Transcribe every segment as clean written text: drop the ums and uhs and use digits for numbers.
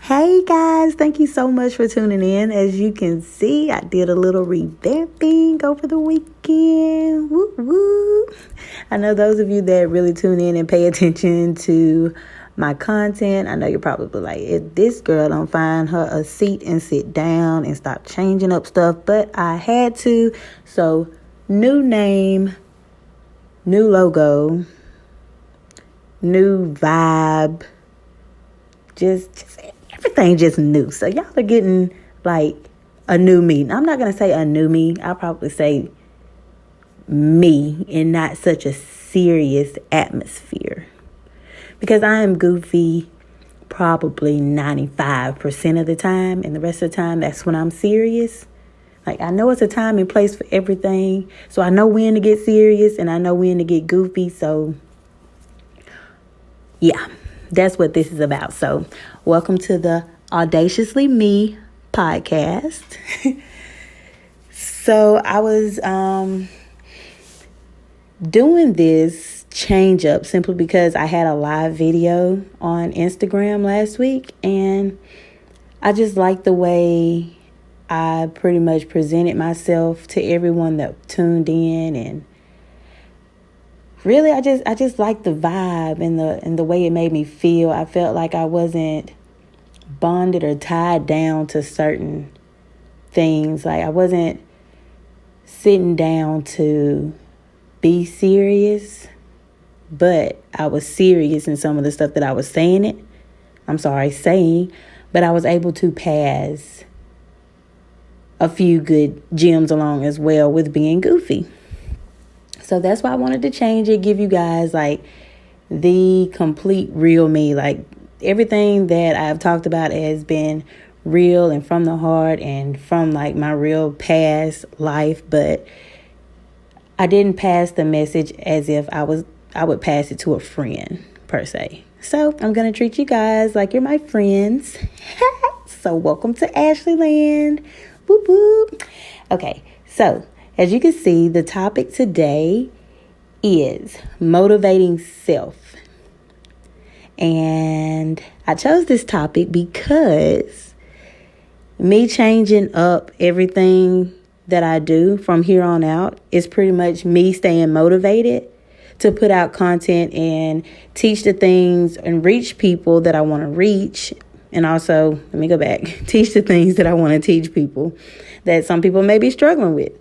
Hey guys, thank you so much for tuning in. As you can see, I did a little revamping over the weekend. Woo woo. I know those of you that really tune in and pay attention to my content, I know you're probably like, if this girl don't find her a seat and sit down and stop changing up stuff, but I had to. So, new name, new logo, new vibe, just everything just new. So y'all are getting like a new me. I'm not going to say a new me. I'll probably say me in not such a serious atmosphere. Because I am goofy probably 95% of the time. And the rest of the time, that's when I'm serious. Like, I know it's a time and place for everything. So I know when to get serious and I know when to get goofy. So, yeah. That's what this is about. So, welcome to the Audaciously Me podcast. So, I was doing this change up simply because I had a live video on Instagram last week, and I just like the way I pretty much presented myself to everyone that tuned in, and really, I just like the vibe and the way it made me feel. I felt like I wasn't bonded or tied down to certain things. Like I wasn't sitting down to be serious, but I was serious in some of the stuff that I was saying, but I was able to pass a few good gems along as well with being goofy. So that's why I wanted to change it, give you guys like the complete real me. Like everything that I've talked about has been real and from the heart and from like my real past life. But I didn't pass the message as if I would pass it to a friend per se. So I'm going to treat you guys like you're my friends. So welcome to Ashley Land. Boop, boop. Okay, so as you can see, the topic today is motivating self. And I chose this topic because me changing up everything that I do from here on out is pretty much me staying motivated to put out content and teach the things and reach people that I want to reach. And also, let me go back, teach the things that I want to teach people that some people may be struggling with.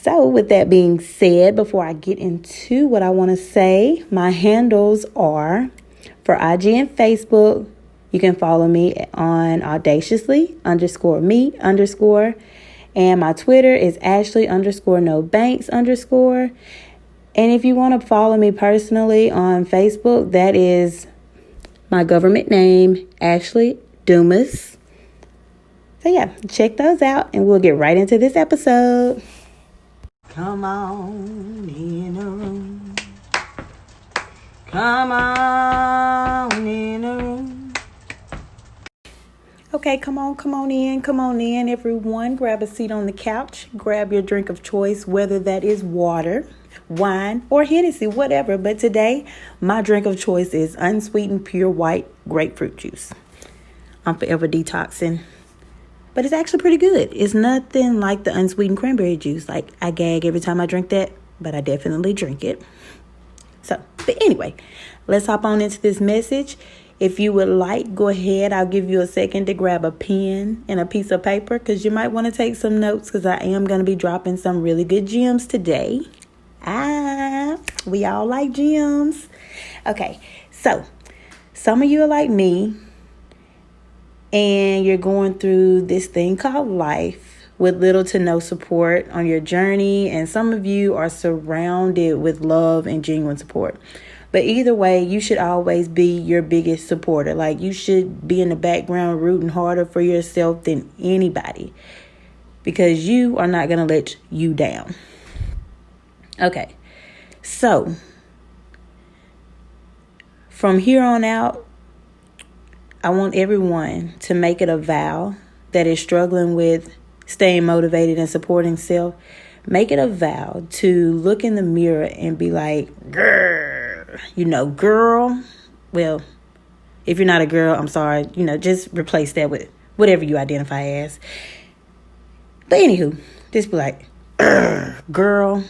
So with that being said, before I get into what I want to say, my handles are for IG and Facebook. You can follow me on audaciously_me_. And my Twitter is Ashley_no_banks_. And if you want to follow me personally on Facebook, that is my government name, Ashley Dumas. So yeah, check those out and we'll get right into this episode. Come on in the room. Come on in the room. Okay, come on in, everyone. Grab a seat on the couch. Grab your drink of choice, whether that is water, wine, or Hennessy, whatever. But today, my drink of choice is unsweetened, pure white grapefruit juice. I'm forever detoxing. But it's actually pretty good. It's nothing like the unsweetened cranberry juice. Like, I gag every time I drink that, but I definitely drink it. So, but anyway, let's hop on into this message. If you would like, go ahead. I'll give you a second to grab a pen and a piece of paper because you might want to take some notes because I am going to be dropping some really good gems today. We all like gems. Okay, so some of you are like me. And you're going through this thing called life with little to no support on your journey. And some of you are surrounded with love and genuine support. But either way, you should always be your biggest supporter. Like you should be in the background rooting harder for yourself than anybody. Because you are not going to let you down. Okay. So, from here on out, I want everyone to make it a vow that is struggling with staying motivated and supporting self. Make it a vow to look in the mirror and be like, girl. Well, If you're not a girl, I'm sorry. Just replace that with whatever you identify as. But anywho, just be like, girl,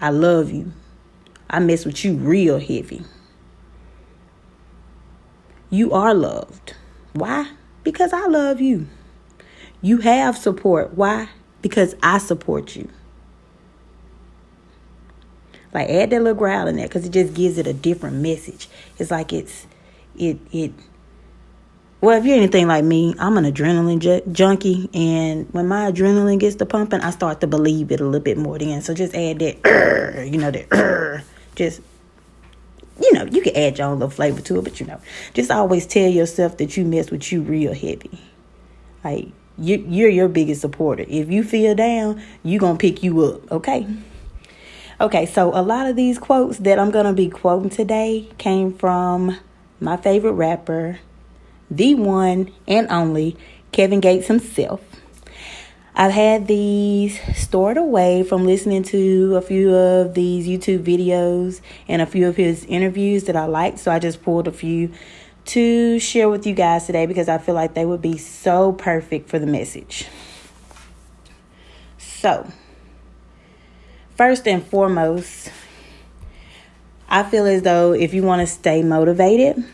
I love you. I mess with you real heavy. You are loved. Why? Because I love you. You have support. Why? Because I support you. Like, add that little growl in there because it just gives it a different message. It's like well, if you're anything like me, I'm an adrenaline junkie. And when my adrenaline gets to pumping, I start to believe it a little bit more then. So just add that, just, you can add your own little flavor to it. But, just always tell yourself that you mess with you real heavy. Like, you're your biggest supporter. If you feel down, you going to pick you up, okay? Okay, so a lot of these quotes that I'm going to be quoting today came from my favorite rapper, the one and only Kevin Gates himself. I've had these stored away from listening to a few of these YouTube videos and a few of his interviews that I liked. So I just pulled a few to share with you guys today because I feel like they would be so perfect for the message. So, first and foremost, I feel as though if you want to stay motivated,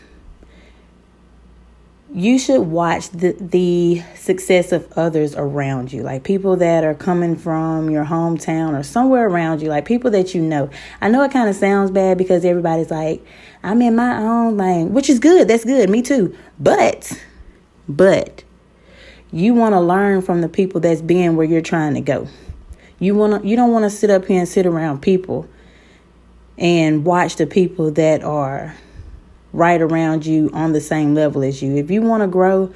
you should watch the success of others around you, like people that are coming from your hometown or somewhere around you, like people that you know. I know it kind of sounds bad because everybody's like, I'm in my own lane, which is good. That's good. Me too. But you want to learn from the people that's being where you're trying to go. You don't want to sit up here and sit around people and watch the people that are right around you on the same level as you. If you want to grow,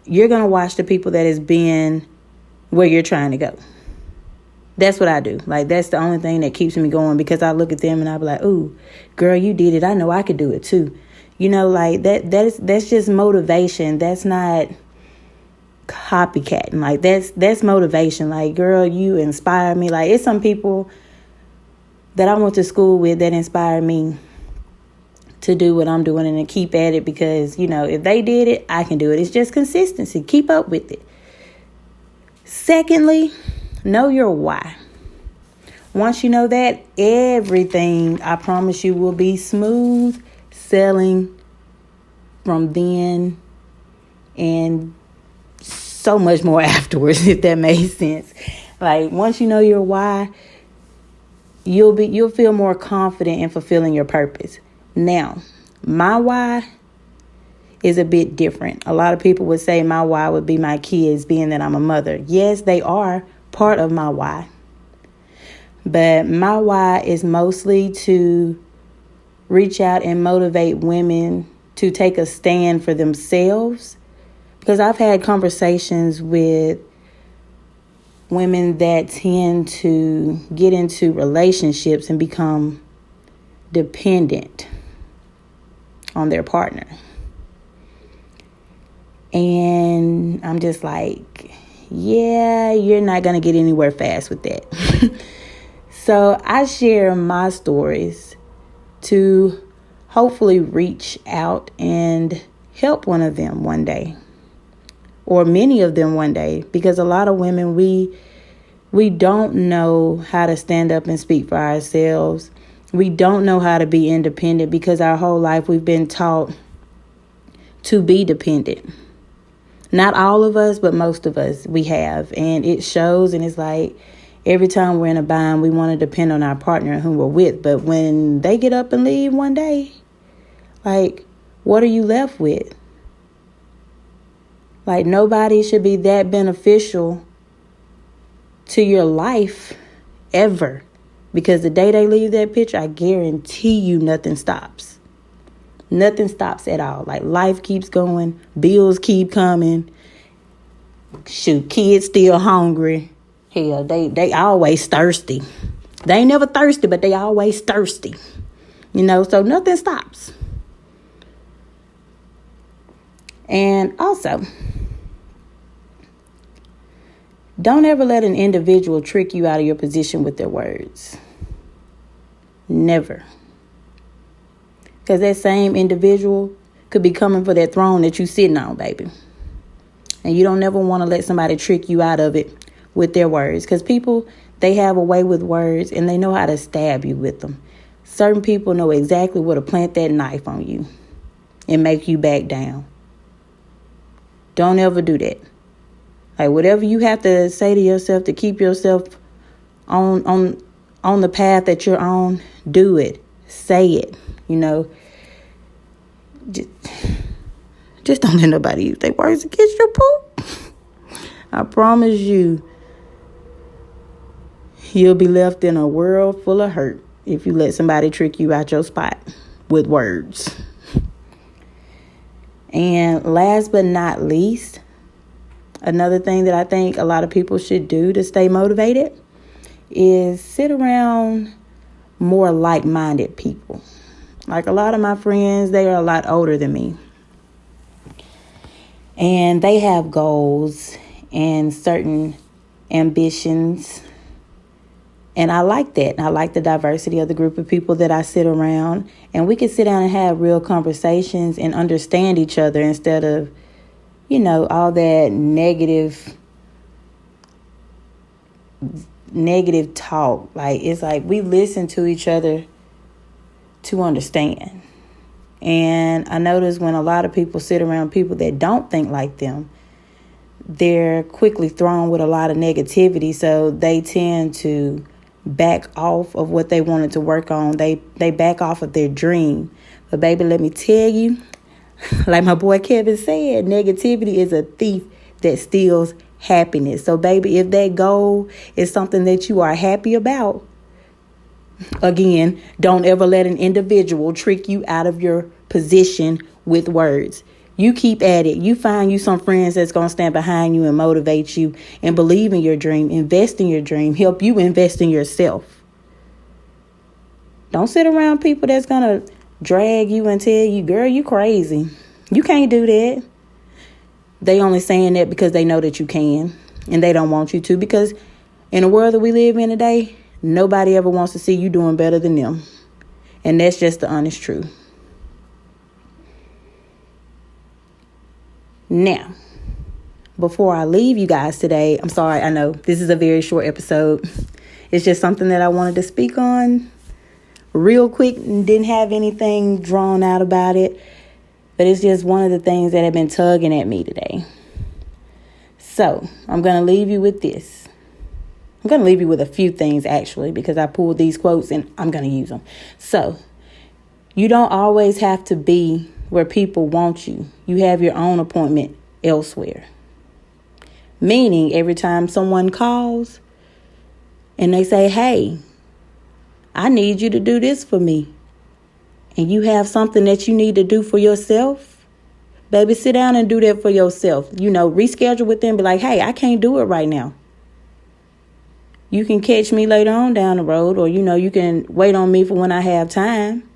you're going to watch the people that is being where you're trying to go. That's what I do. Like, that's the only thing that keeps me going because I look at them and I be like, ooh, girl, you did it. I know I could do it too. Like that's just motivation. That's not copycatting. Like, that's motivation. Like, girl, you inspire me. Like, it's some people that I went to school with that inspired me to do what I'm doing and to keep at it because, if they did it, I can do it. It's just consistency. Keep up with it. Secondly, know your why. Once you know that, everything, I promise you, will be smooth sailing from then and so much more afterwards, if that makes sense. Like, once you know your why, you'll feel more confident in fulfilling your purpose. Now, my why is a bit different. A lot of people would say my why would be my kids, being that I'm a mother. Yes, they are part of my why. But my why is mostly to reach out and motivate women to take a stand for themselves. Because I've had conversations with women that tend to get into relationships and become dependent on their partner. And I'm just like, yeah, you're not going to get anywhere fast with that. So I share my stories to hopefully reach out and help one of them one day, or many of them one day, because a lot of women, we don't know how to stand up and speak for ourselves. We don't know how to be independent because our whole life we've been taught to be dependent. Not all of us, but most of us, we have. And it shows, and it's like every time we're in a bind, we want to depend on our partner whom we're with. But when they get up and leave one day, like, what are you left with? Like, nobody should be that beneficial to your life ever. Because the day they leave that picture, I guarantee you nothing stops. Nothing stops at all. Like, life keeps going. Bills keep coming. Shoot, kids still hungry. Hell, they always thirsty. They ain't never thirsty, but they always thirsty. So nothing stops. And also, don't ever let an individual trick you out of your position with their words. Never. Because that same individual could be coming for that throne that you sitting on, baby. And you don't never want to let somebody trick you out of it with their words. Because people, they have a way with words and they know how to stab you with them. Certain people know exactly where to plant that knife on you and make you back down. Don't ever do that. Like, whatever you have to say to yourself to keep yourself on the path that you're on, do it. Say it. You know, just don't let nobody use their words against your poop. I promise you, you'll be left in a world full of hurt if you let somebody trick you out your spot with words. And last but not least, another thing that I think a lot of people should do to stay motivated is sit around more like-minded people. Like, a lot of my friends, they are a lot older than me. And they have goals and certain ambitions. And I like that. I like the diversity of the group of people that I sit around. And we can sit down and have real conversations and understand each other instead of, you know, all that negative talk. Like, it's like we listen to each other to understand. And I notice when a lot of people sit around people that don't think like them, they're quickly thrown with a lot of negativity. So they tend to back off of what they wanted to work on. They back off of their dream. But baby, let me tell you, like my boy Kevin said, negativity is a thief that steals happiness. So baby, if that goal is something that you are happy about, again, don't ever let an individual trick you out of your position with words. You keep at it. You find you some friends that's going to stand behind you and motivate you and believe in your dream, invest in your dream, help you invest in yourself. Don't sit around people that's going to drag you and tell you, girl, you crazy. You can't do that. They only saying that because they know that you can and they don't want you to, because in the world that we live in today, nobody ever wants to see you doing better than them. And that's just the honest truth. Now, before I leave you guys today, I'm sorry, I know this is a very short episode. It's just something that I wanted to speak on real quick and didn't have anything drawn out about it. But it's just one of the things that have been tugging at me today. So I'm going to leave you with this. I'm going to leave you with a few things, actually, because I pulled these quotes and I'm going to use them. So you don't always have to be where people want you. You have your own appointment elsewhere. Meaning, every time someone calls and they say, hey, I need you to do this for me, and you have something that you need to do for yourself, baby, sit down and do that for yourself. You know, reschedule with them. Be like, hey, I can't do it right now. You can catch me later on down the road, or, you know, you can wait on me for when I have time.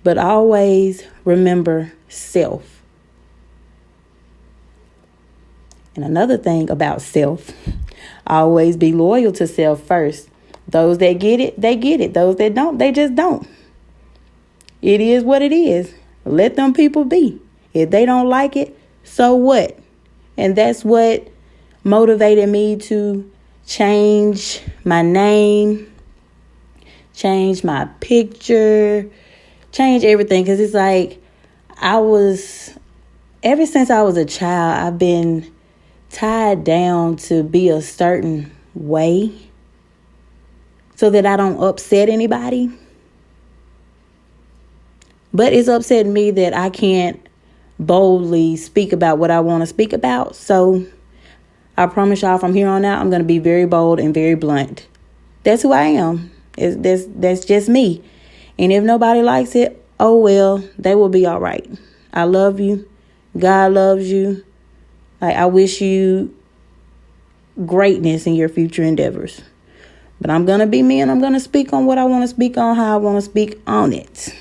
But always remember self. And another thing about self, always be loyal to self first. Those that get it, they get it. Those that don't, they just don't. It is what it is. Let them people be. If they don't like it, so what? And that's what motivated me to change my name, change my picture, change everything. Because it's like ever since I was a child, I've been tied down to be a certain way so that I don't upset anybody. But it's upsetting me that I can't boldly speak about what I want to speak about. So I promise y'all, from here on out, I'm going to be very bold and very blunt. That's who I am. That's just me. And if nobody likes it, oh well, they will be all right. I love you. God loves you. I wish you greatness in your future endeavors. But I'm going to be me, and I'm going to speak on what I want to speak on, how I want to speak on it.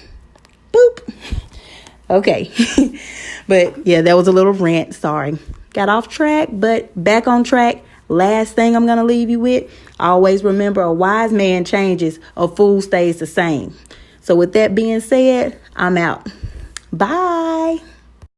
Boop. Okay. But yeah, that was a little rant. Sorry. Got off track, but back on track. Last thing I'm going to leave you with. Always remember, a wise man changes, a fool stays the same. So with that being said, I'm out. Bye.